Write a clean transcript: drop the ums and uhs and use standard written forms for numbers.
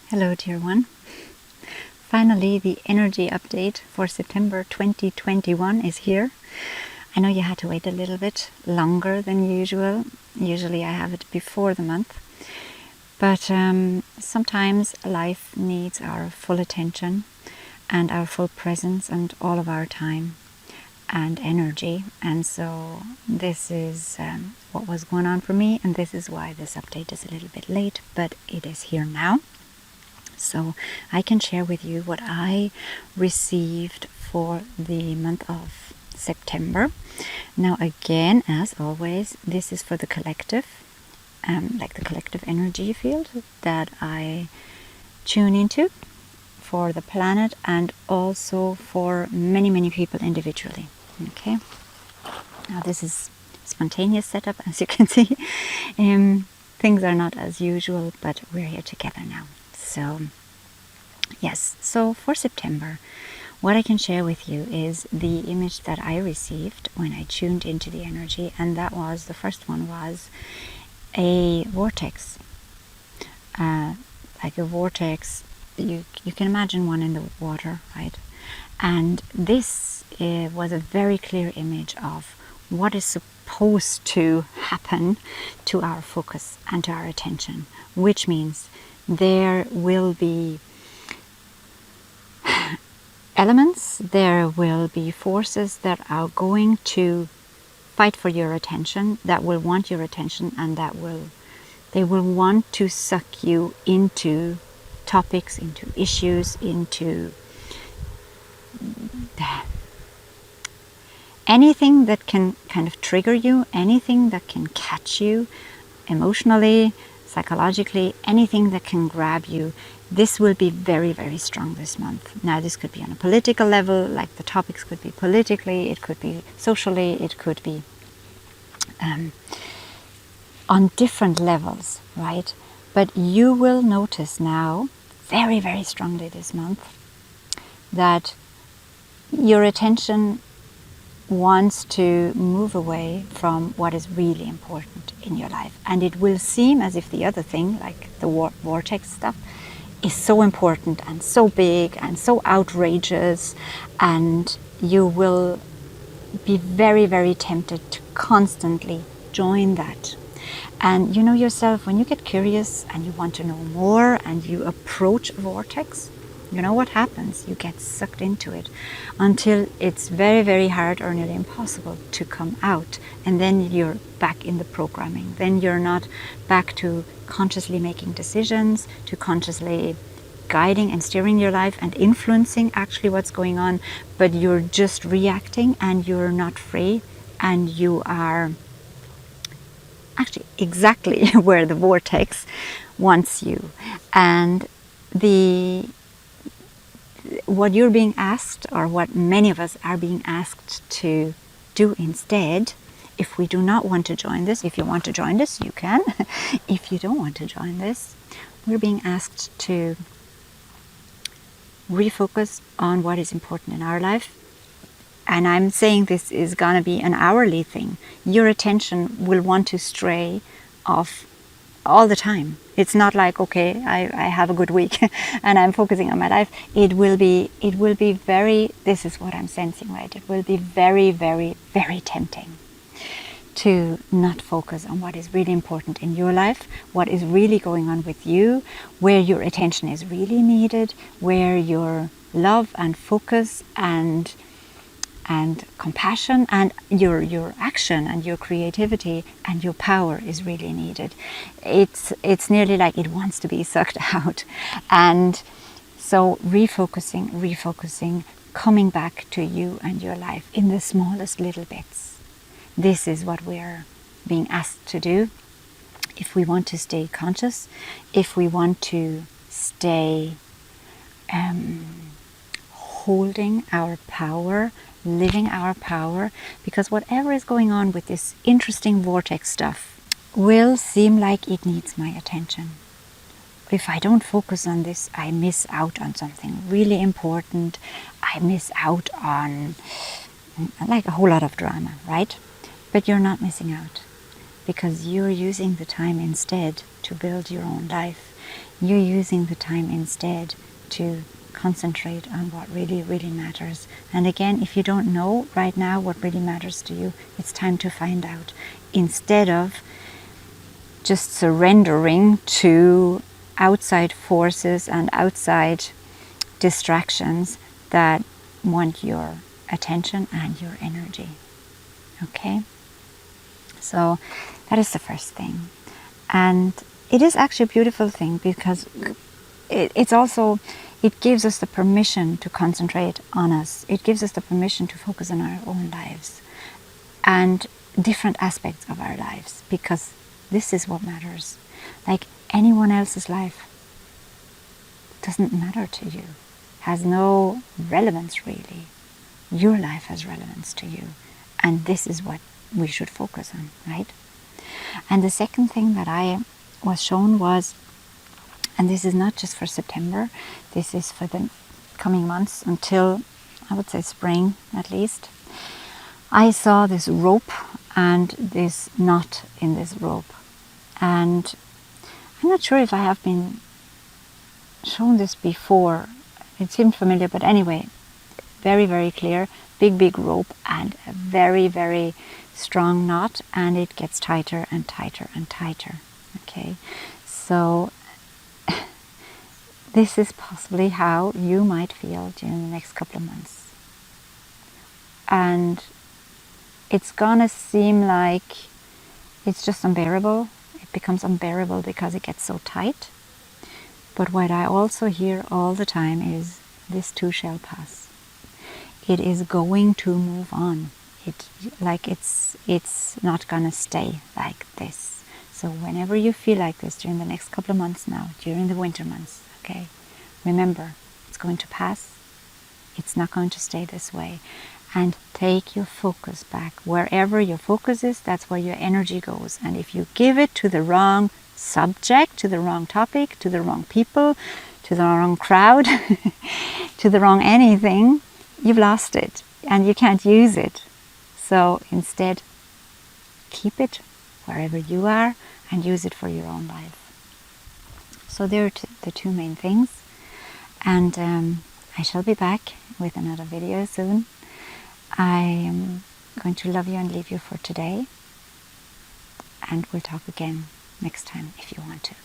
Hello, dear one. Finally, the energy update for September 2021 is here. I know you had to wait a little bit longer than usual. Usually I have it before the month. But sometimes life needs our full attention and our full presence and all of our time and energy. And so this is what was going on for me, and this is why this update is a little bit late, but it is here now. So I can share with you what I received for the month of September. Now again, as always, this is for the collective, like the collective energy field that I tune into for the planet and also for many, many people individually. Okay. Now this is spontaneous setup, as you can see. Things are not as usual, but we're here together now. So, yes, so for September, what I can share with you is the image that I received when I tuned into the energy, and that was, the first one was a vortex. Like a vortex, you can imagine one in the water, right? And this was a very clear image of what is supposed to happen to our focus and to our attention, which means there will be elements, there will be forces that are going to fight for your attention, that will want your attention, and they will want to suck you into topics, into issues, into anything that can kind of trigger you, anything that can catch you emotionally, psychologically, anything that can grab you. This will be very, very strong this month. Now, this could be on a political level, like the topics could be politically, it could be socially, it could be on different levels, right? But you will notice now, very, very strongly this month, that your attention wants to move away from what is really important in your life. And it will seem as if the other thing, like the vortex stuff, is so important and so big and so outrageous, and you will be very, very tempted to constantly join that. And you know yourself, when you get curious and you want to know more and you approach a vortex, you know what happens? You get sucked into it until it's very, very hard or nearly impossible to come out. And then you're back in the programming. Then you're not back to consciously making decisions, to consciously guiding and steering your life and influencing actually what's going on, but you're just reacting and you're not free, and you are actually exactly where the vortex wants you. And what you're being asked, or what many of us are being asked to do instead, if we do not want to join this, if you want to join this, you can. If you don't want to join this, we're being asked to refocus on what is important in our life. And I'm saying this is going to be an hourly thing. Your attention will want to stray off all the time. It's not like, okay, I have a good week and I'm focusing on my life. It will be very, this is what I'm sensing, right? It will be very, very, very tempting to not focus on what is really important in your life, what is really going on with you, where your attention is really needed, where your love and focus and compassion and your action and your creativity and your power is really needed. It's nearly like it wants to be sucked out. And so refocusing, coming back to you and your life in the smallest little bits. This is what we're being asked to do if we want to stay conscious, if we want to stay holding our power, living our power, because whatever is going on with this interesting vortex stuff will seem like it needs my attention. If I don't focus on this, I miss out on something really important. I miss out on like a whole lot of drama, right? But you're not missing out, because you're using the time instead to build your own life, you're using the time instead to concentrate on what really, really matters. And again, if you don't know right now what really matters to you, it's time to find out, instead of just surrendering to outside forces and outside distractions that want your attention and your energy. Okay? So that is the first thing. And it is actually a beautiful thing, because it's also, it gives us the permission to concentrate on us. It gives us the permission to focus on our own lives and different aspects of our lives, because this is what matters. Like, anyone else's life doesn't matter to you, has no relevance really. Your life has relevance to you, and this is what we should focus on, right? And the second thing that I was shown was, and this is not just for September, this is for the coming months until, I would say, spring at least. I saw this rope and this knot in this rope, and I'm not sure if I have been shown this before. It seemed familiar, but anyway, very, very clear. Big rope and a very, very strong knot, and it gets tighter and tighter and tighter. Okay, so this is possibly how you might feel during the next couple of months. And it's gonna seem like it's just unbearable. It becomes unbearable because it gets so tight. But what I also hear all the time is, this too shall pass. It is going to move on. It's not gonna stay like this. So whenever you feel like this during the next couple of months now, during the winter months, okay, remember, it's going to pass. It's not going to stay this way. And take your focus back. Wherever your focus is, that's where your energy goes. And if you give it to the wrong subject, to the wrong topic, to the wrong people, to the wrong crowd, to the wrong anything, you've lost it and you can't use it. So instead, keep it wherever you are and use it for your own life. So there are the two main things. And I shall be back with another video soon. I am going to love you and leave you for today. And we'll talk again next time if you want to.